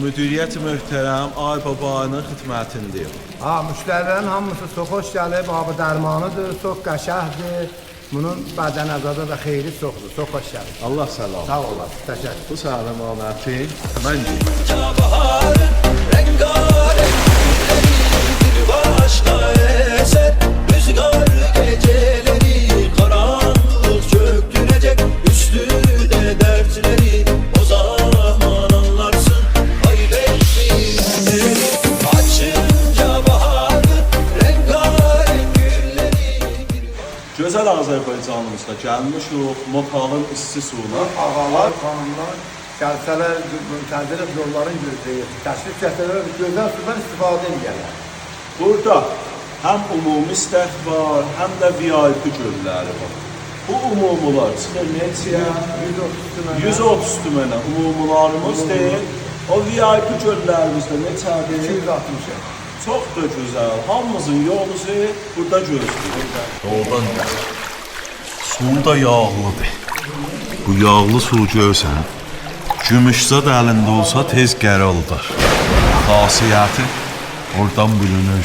müdiriyyət möhtərəm Ay Babanın xidmətindəyim. Müştərilərin hamısı çox xoş gəlib, abi dərmanıdır, çox qəşəhdir. Bunun bədən əzadı və xeyri çoxdur, çox xoş gəlib. Allah səlam. Sağ olasın, təşəkkür. Bu səlamətin məncə. Başka eser rüzgar geceleri karanlık çöktürecek üstüne dertleri o zaman anlarsın kaybettiğini açınca baharı rengarenk gülleri. Gözəl Azərbaycanımızda gəlmişik Motalın isti suyuna. Ağalar, xanımlar, gəlsələr, tədbir yolların gözləyir. Təşrif gətirilər, gözəl sudan istifadə edirlər. Burada həm ümumi stəh var, həm də VIP gölləri var. Bu umumular çıxır neçəyə? 130 tümənə umumularımız deyil. O VIP göllərimizdə neçədir? 260. Çox da gözəl. Hamımızın yolusu burada gözləyir. Doğudan suyu da yağlıdır. Bu yağlı su görsən, gümüşzad əlində olsa tez qəraldar. Xasiyyəti oradan bilinir.